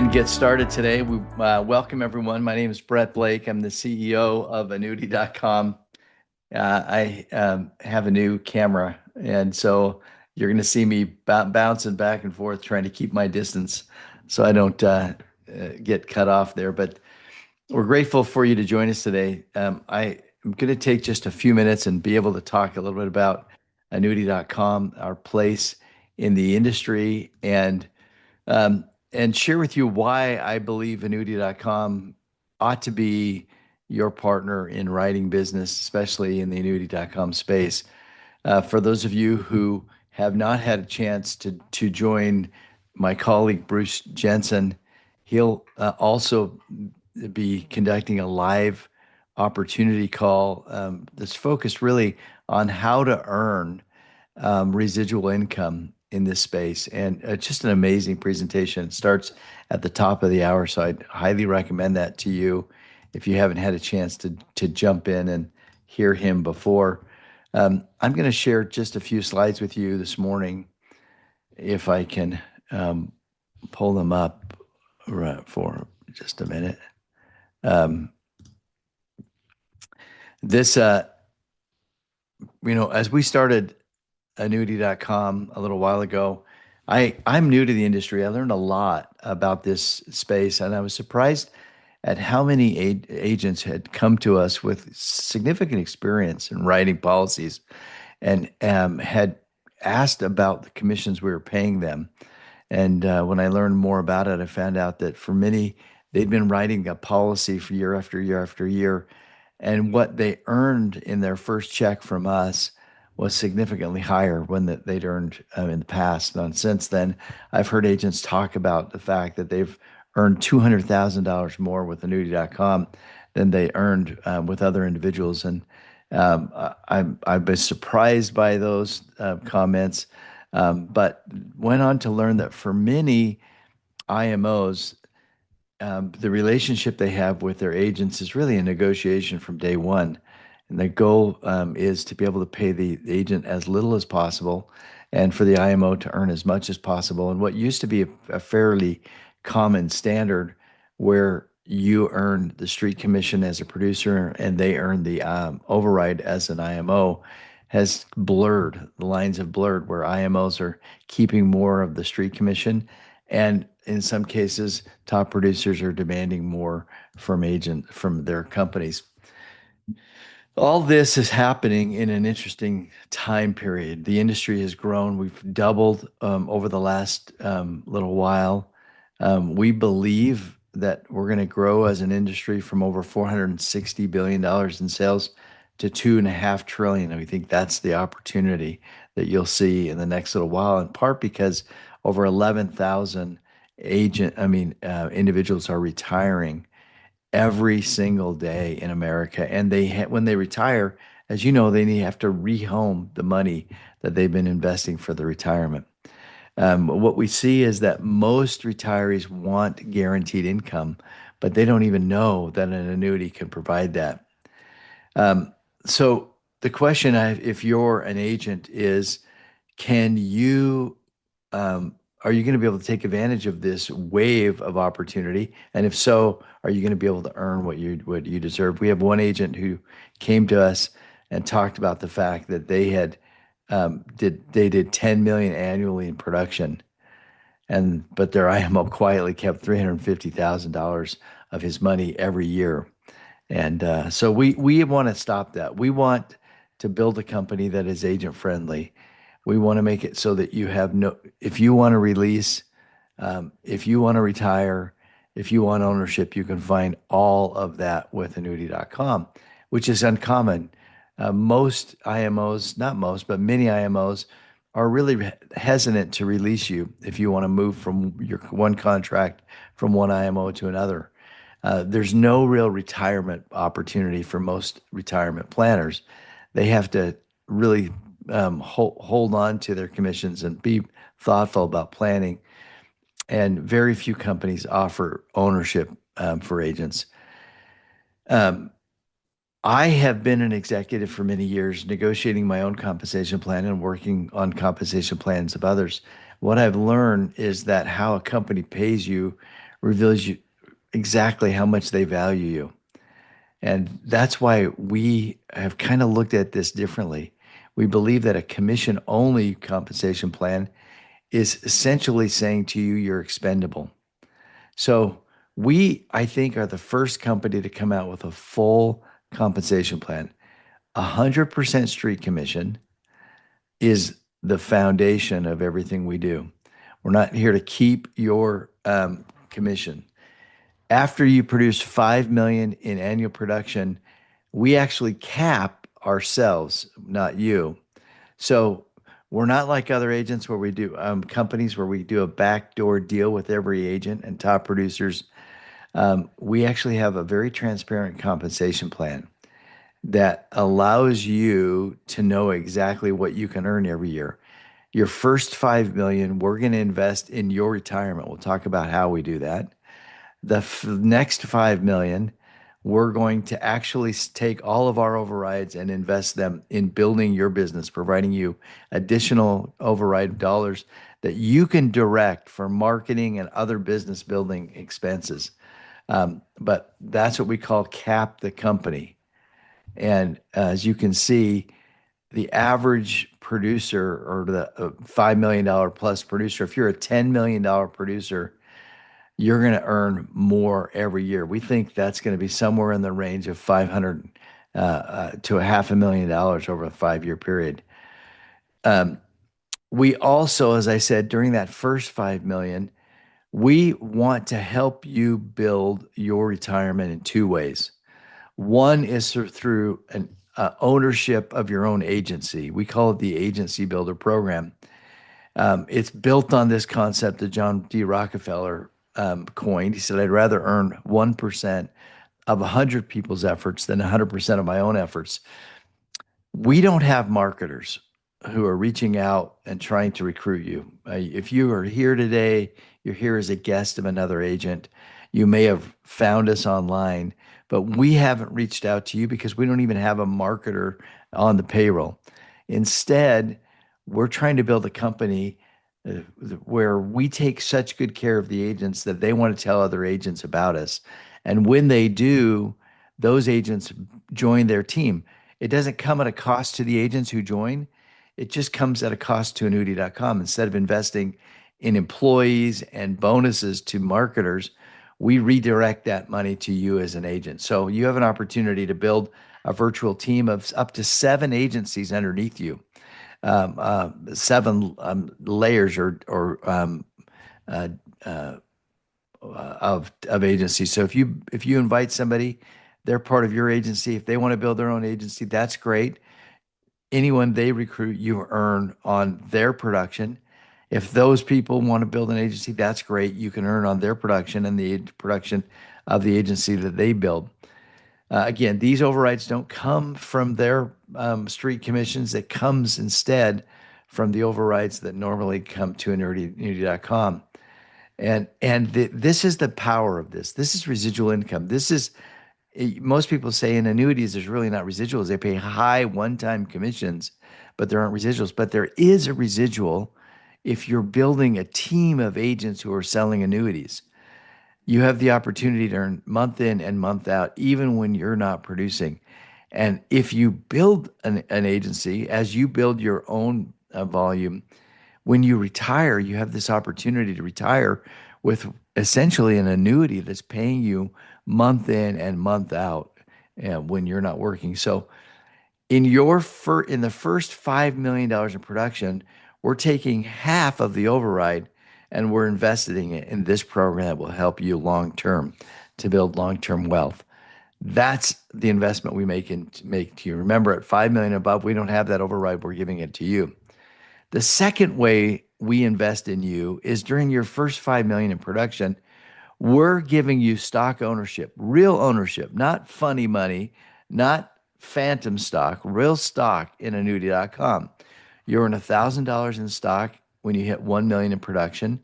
ahead and get started today. We welcome everyone. My name is Brett Blake. I'm the CEO of Annuity.com. I have a new camera, and so you're going to see me bouncing back and forth trying to keep my distance so I don't get cut off there. But we're grateful for you to join us today. I am going to take just a few minutes and be able to talk a little bit about Annuity.com, our place in the industry, um, and share with you why I believe Annuity.com ought to be your partner in writing business, especially in the Annuity.com space. For those of you who have not had a chance to join my colleague Bruce Jensen, he'll also be conducting a live opportunity call that's focused really on how to earn residual income in this space. And just an amazing presentation. It starts at the top of the hour, so I'd highly recommend that to you if you haven't had a chance to jump in and hear him before. I'm going to share just a few slides with you this morning, if I can pull them up for just a minute. This, as we started Annuity.com a little while ago, I'm new to the industry. I learned a lot about this space, and I was surprised at how many agents had come to us with significant experience in writing policies and had asked about the commissions we were paying them. And when I learned more about it, I found out that for many, they'd been writing a policy for year after year after year. And what they earned in their first check from us was significantly higher when they'd earned in the past. And since then, I've heard agents talk about the fact that they've earned $200,000 more with Annuity.com than they earned with other individuals. And I've been surprised by those comments, but went on to learn that for many IMOs, the relationship they have with their agents is really a negotiation from day one. And the goal is to be able to pay the agent as little as possible and for the IMO to earn as much as possible. And what used to be a fairly common standard where you earn the street commission as a producer and they earn the override as an IMO has blurred. The lines have blurred where IMOs are keeping more of the street commission. And in some cases, top producers are demanding more from their companies. All this is happening in an interesting time period. The industry has grown. We've doubled over the last little while. We believe that we're going to grow as an industry from over $460 billion in sales to $2.5 trillion. And we think that's the opportunity that you'll see in the next little while, in part because over 11,000 individuals are retiring every single day in America. And when they retire, as you know, they have to rehome the money that they've been investing for the retirement. What we see is that most retirees want guaranteed income, but they don't even know that an annuity can provide that. So the question, if you're an agent, is can you are you going to be able to take advantage of this wave of opportunity? And if so, are you going to be able to earn what you deserve? We have one agent who came to us and talked about the fact that they did 10 million annually in production, but their IMO quietly kept $350,000 of his money every year. And so we want to stop that. We want to build a company that is agent friendly. We want to make it so that if you want to release, if you want to retire, if you want ownership, you can find all of that with Annuity.com, which is uncommon. Most IMOs, not most, but many IMOs are really hesitant to release you if you want to move from your one contract from one IMO to another. There's no real retirement opportunity for most retirement planners. They have to really hold on to their commissions and be thoughtful about planning. And very few companies offer ownership for agents. I have been an executive for many years, negotiating my own compensation plan and working on compensation plans of others. What I've learned is that how a company pays you reveals you exactly how much they value you. And that's why we have kind of looked at this differently. We believe that a commission only compensation plan is essentially saying to you, you're expendable. So we, I think, are the first company to come out with a full compensation plan. 100% street commission is the foundation of everything we do. We're not here to keep your commission. After you produce 5 million in annual production, we actually cap ourselves, not you. So we're not like other agents where we do companies where we do a backdoor deal with every agent and top producers. We actually have a very transparent compensation plan that allows you to know exactly what you can earn every year. Your first 5 million, we're going to invest in your retirement. We'll talk about how we do that. The next 5 million, we're going to actually take all of our overrides and invest them in building your business, providing you additional override dollars that you can direct for marketing and other business building expenses. But that's what we call cap the company. And as you can see, the average producer or the $5 million plus producer, if you're a $10 million producer, you're going to earn more every year. We think that's going to be somewhere in the range of 500 to a $500,000 over a 5 year period. We also, as I said, during that first 5 million, we want to help you build your retirement in two ways. One is through an ownership of your own agency. We call it the Agency Builder Program. It's built on this concept that John D. Rockefeller coined. He said, I'd rather earn 1% of 100 people's efforts than 100% of my own efforts. We don't have marketers who are reaching out and trying to recruit you. If you are here today, you're here as a guest of another agent. You may have found us online, but we haven't reached out to you because we don't even have a marketer on the payroll. Instead, we're trying to build a company uh, where we take such good care of the agents that they want to tell other agents about us. And when they do, those agents join their team. It doesn't come at a cost to the agents who join. It just comes at a cost to annuity.com. Instead of investing in employees and bonuses to marketers, we redirect that money to you as an agent. So you have an opportunity to build a virtual team of up to 7 agencies underneath you, seven layers uh, uh, of agencies. So if you invite somebody, they're part of your agency. If they want to build their own agency, that's great. Anyone they recruit, you earn on their production. If those people want to build an agency, that's great. You can earn on their production and the production of the agency that they build. Again, these overrides don't come from their street commissions. It comes instead from the overrides that normally come to annuity.com. And this is the power of this. This is residual income. This is most people say in annuities there's really not residuals. They pay high one-time commissions, but there aren't residuals. But there is a residual if you're building a team of agents who are selling annuities. You have the opportunity to earn month in and month out, even when you're not producing. And if you build an agency, as you build your own volume, when you retire, you have this opportunity to retire with essentially an annuity that's paying you month in and month out when you're not working. So in the first $5 million in production, we're taking half of the override and we're investing it in this program that will help you long term to build long term wealth. That's the investment we make to you. Remember, at 5 million above, we don't have that override. We're giving it to you. The second way we invest in you is during your first 5 million in production, we're giving you stock ownership, real ownership, not funny money, not phantom stock, real stock in annuity.com. You earn $1,000 in stock when you hit 1 million in production.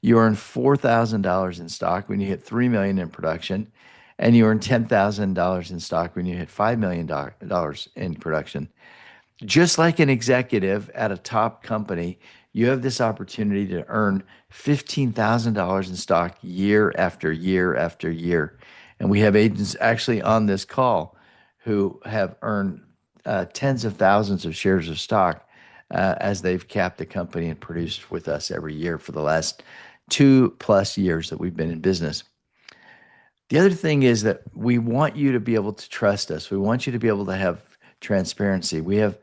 You earn $4,000 in stock when you hit 3 million in production. And you earn $10,000 in stock when you hit $5 million in production. Just like an executive at a top company, you have this opportunity to earn $15,000 in stock year after year after year. And we have agents actually on this call who have earned tens of thousands of shares of stock as they've capped the company and produced with us every year for the last 2+ years that we've been in business. The other thing is that we want you to be able to trust us. We want you to be able to have transparency. We have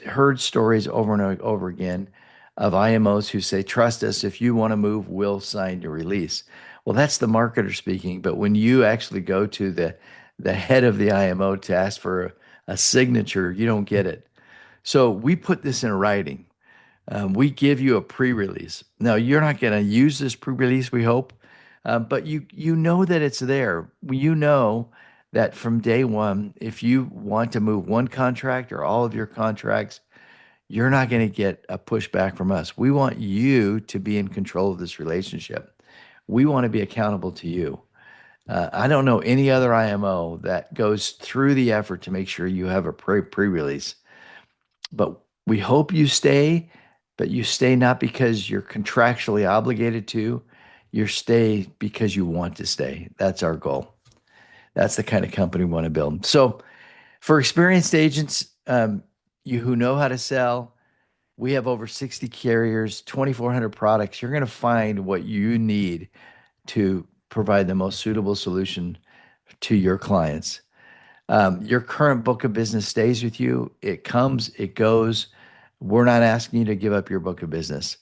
heard stories over and over again of IMOs who say, trust us, if you want to move, we'll sign your release. Well, that's the marketer speaking. But when you actually go to the head of the IMO to ask for a signature, you don't get it. So we put this in writing. We give you a pre-release. Now you're not going to use this pre-release, we hope, but you know that it's there. You know that from day one, if you want to move one contract or all of your contracts, you're not going to get a pushback from us. We want you to be in control of this relationship. We want to be accountable to you. I don't know any other IMO that goes through the effort to make sure you have a pre-release. But we hope you stay, but you stay not because you're contractually obligated to, you stay because you want to stay. That's our goal. That's the kind of company we want to build. So for experienced agents, you who know how to sell, we have over 60 carriers, 2,400 products. You're going to find what you need to provide the most suitable solution to your clients. Your current book of business stays with you. It comes, it goes. We're not asking you to give up your book of business.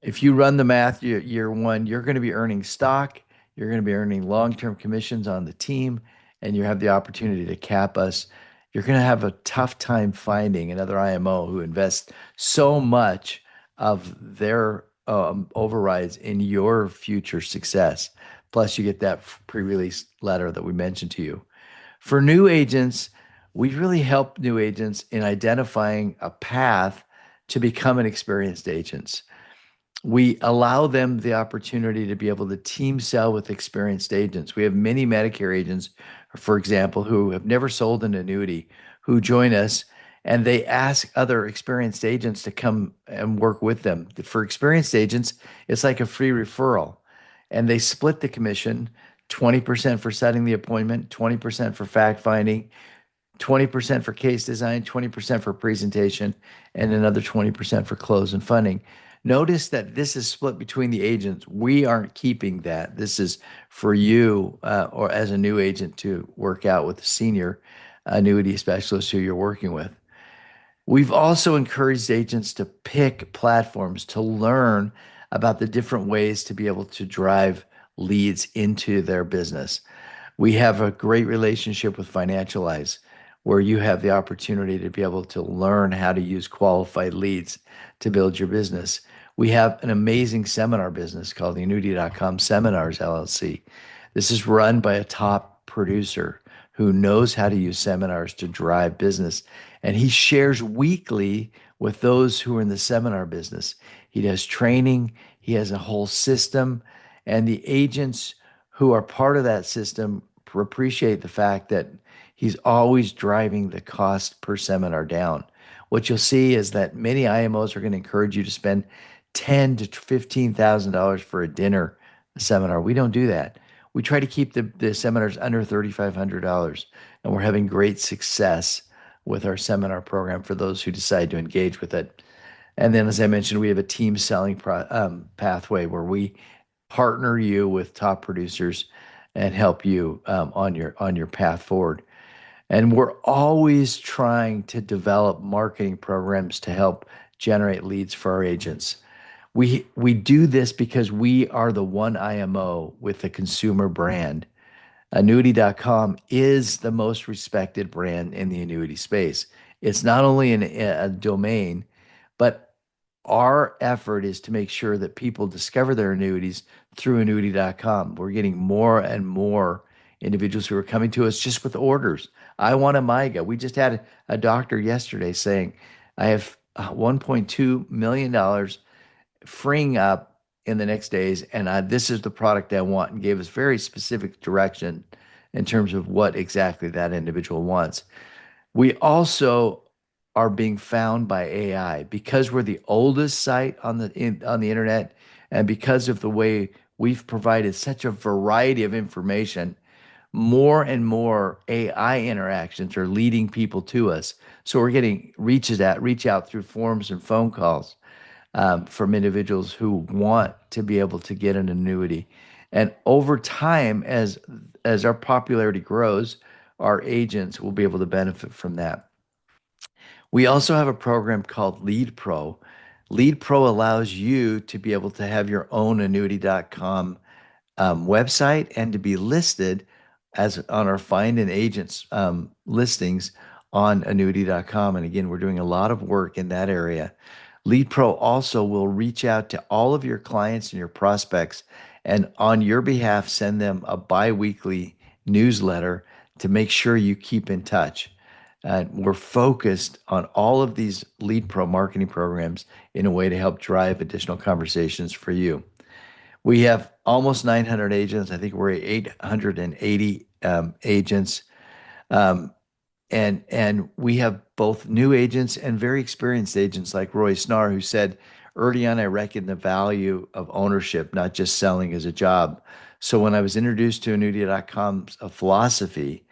If you run the math, year one, you're going to be earning stock, you're going to be earning long-term commissions on the team, and you have the opportunity to cap us. You're going to have a tough time finding another IMO who invests so much of their overrides in your future success. Plus, you get that pre-release letter that we mentioned to you. For new agents, we really help new agents in identifying a path to become an experienced agent. We allow them the opportunity to be able to team sell with experienced agents. We have many Medicare agents, for example, who have never sold an annuity, who join us and they ask other experienced agents to come and work with them. For experienced agents, it's like a free referral. And they split the commission 20% for setting the appointment, 20% for fact finding, 20% for case design, 20% for presentation, and another 20% for close and funding. Notice that this is split between the agents. We aren't keeping that. This is for you or as a new agent to work out with the senior annuity specialist who you're working with. We've also encouraged agents to pick platforms to learn about the different ways to be able to drive leads into their business. We have a great relationship with Financialize, where you have the opportunity to be able to learn how to use qualified leads to build your business. We have an amazing seminar business called the Annuity.com Seminars LLC. This is run by a top producer who knows how to use seminars to drive business. And he shares weekly with those who are in the seminar business. He does training, he has a whole system, and the agents who are part of that system appreciate the fact that he's always driving the cost per seminar down. What you'll see is that many IMOs are going to encourage you to spend $10,000 to $15,000 for a dinner seminar. We don't do that. We try to keep the seminars under $3,500, and we're having great success with our seminar program for those who decide to engage with it. And then, as I mentioned, we have a team selling pathway where we partner you with top producers and help you on your path forward. And we're always trying to develop marketing programs to help generate leads for our agents. We do this because we are the one IMO with a consumer brand. Annuity.com is the most respected brand in the annuity space. It's not only a domain, but our effort is to make sure that people discover their annuities through Annuity.com. We're getting more and more individuals who are coming to us just with orders. I want a MIGA. We just had a doctor yesterday saying, I have $1.2 million freeing up in the next days, and this is the product I want, and gave us very specific direction in terms of what exactly that individual wants. We also are being found by AI because we're the oldest site on on the internet, and because of the way we've provided such a variety of information. More and more AI interactions are leading people to us. So we're getting reach out through forums and phone calls from individuals who want to be able to get an annuity. And over time, as our popularity grows, our agents will be able to benefit from that. We also have a program called Lead Pro. Lead Pro allows you to be able to have your own annuity.com website and to be listed as on our find an agents listings on annuity.com. And again, we're doing a lot of work in that area. Lead Pro also will reach out to all of your clients and your prospects and on your behalf send them a bi-weekly newsletter to make sure you keep in touch. We're focused on all of these Lead Pro marketing programs in a way to help drive additional conversations for you. We have almost 900 agents. I think we're 880 agents, um, and we have both new agents and very experienced agents like Roy Snar, who said early on, I reckoned the value of ownership, not just selling as a job. So when I was introduced to Annuity.com's philosophy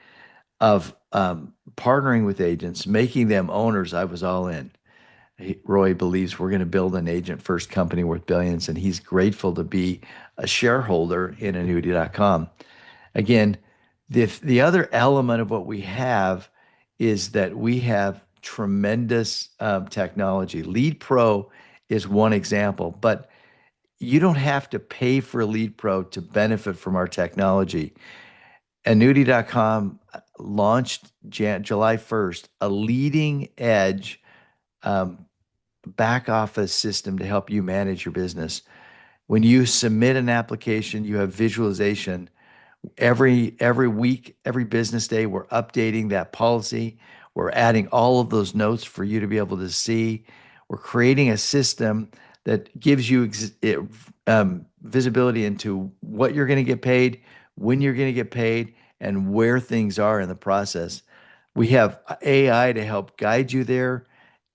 of partnering with agents, making them owners, I was all in. Roy believes we're going to build an agent first company worth billions, and he's grateful to be a shareholder in annuity.com. Again, the other element of what we have is that we have tremendous technology. Lead Pro is one example, but you don't have to pay for Lead Pro to benefit from our technology. Annuity.com launched July 1st a leading edge um, back office system to help you manage your business. When you submit an application, you have visualization. Every week, every business day, we're updating that policy. We're adding all of those notes for you to be able to see. We're creating a system that gives you visibility into what you're going to get paid, when you're going to get paid, and where things are in the process. We have AI to help guide you there.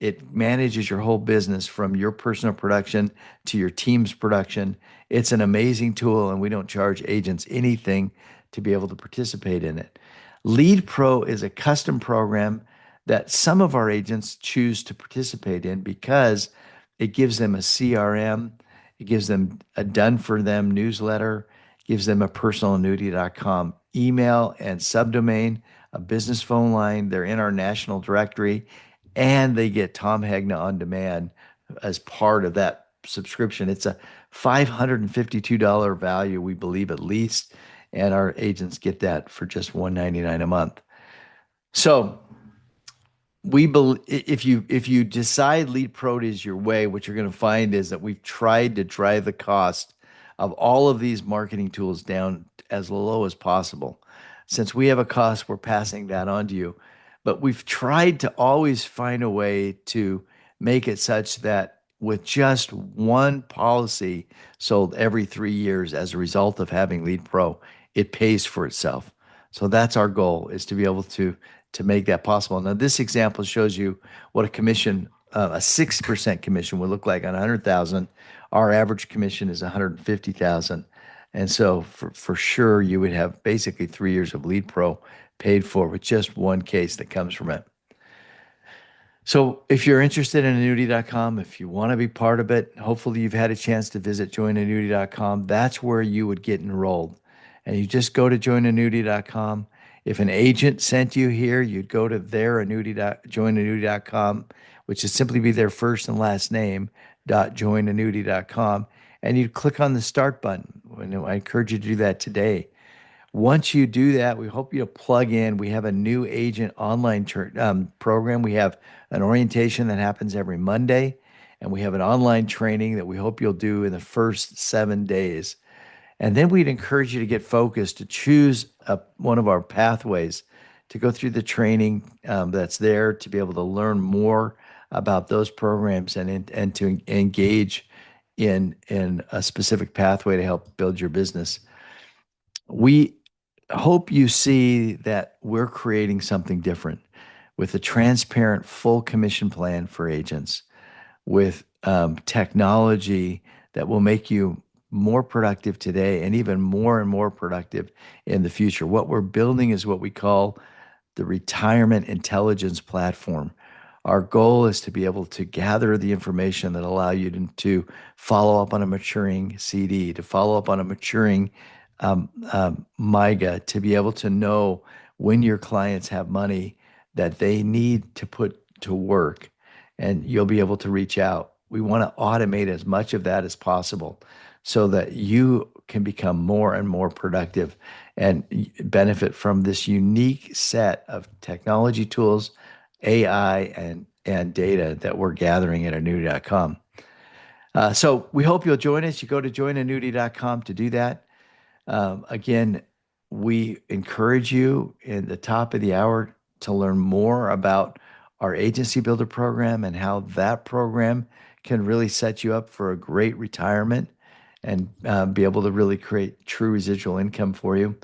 It manages your whole business from your personal production to your team's production. It's an amazing tool, and we don't charge agents anything to be able to participate in it. Lead Pro is a custom program that some of our agents choose to participate in because it gives them a CRM, it gives them a done for them newsletter, gives them a personal annuity.com email and subdomain, a business phone line. They're in our national directory, and they get Tom Hegna on demand as part of that subscription. It's a $552 value, we believe at least, and our agents get that for just $199 a month. So if you decide Lead Pro is your way, what you're going to find is that we've tried to drive the cost of all of these marketing tools down as low as possible. Since we have a cost, we're passing that on to you. But we've tried to always find a way to make it such that with just one policy sold every 3 years as a result of having Lead Pro, it pays for itself. So that's our goal, is to be able to make that possible. Now, this example shows you what a commission, a 6% commission would look like on 100,000. Our average commission is 150,000. And so for sure, you would have basically 3 years of Lead Pro paid for with just one case that comes from it. So if you're interested in annuity.com, if you want to be part of it, hopefully you've had a chance to visit joinannuity.com. That's where you would get enrolled. And you just go to joinannuity.com. If an agent sent you here, you'd go to their joinannuity.com, which would simply be their first and last name, .joinannuity.com, and you'd click on the start button. And I encourage you to do that today. Once you do that, we hope you to plug in. We have a new agent online program. We have an orientation that happens every Monday, and we have an online training that we hope you'll do in the first 7 days. And then we'd encourage you to get focused, to choose one of our pathways, to go through the training that's there, to be able to learn more about those programs and to engage in a specific pathway to help build your business. We hope you see that we're creating something different. with a transparent full commission plan for agents, with technology that will make you more productive today and even more and more productive in the future. What we're building is what we call the retirement intelligence platform. Our goal is to be able to gather the information that allow you to follow up on a maturing CD, to follow up on a maturing MIGA, to be able to know when your clients have money that they need to put to work, and you'll be able to reach out. We want to automate as much of that as possible so that you can become more and more productive and benefit from this unique set of technology tools, AI, and data that we're gathering at annuity.com. So we hope you'll join us. You go to joinannuity.com to do that. Again, we encourage you in the top of the hour to learn more about our Agency Builder program and how that program can really set you up for a great retirement and be able to really create true residual income for you.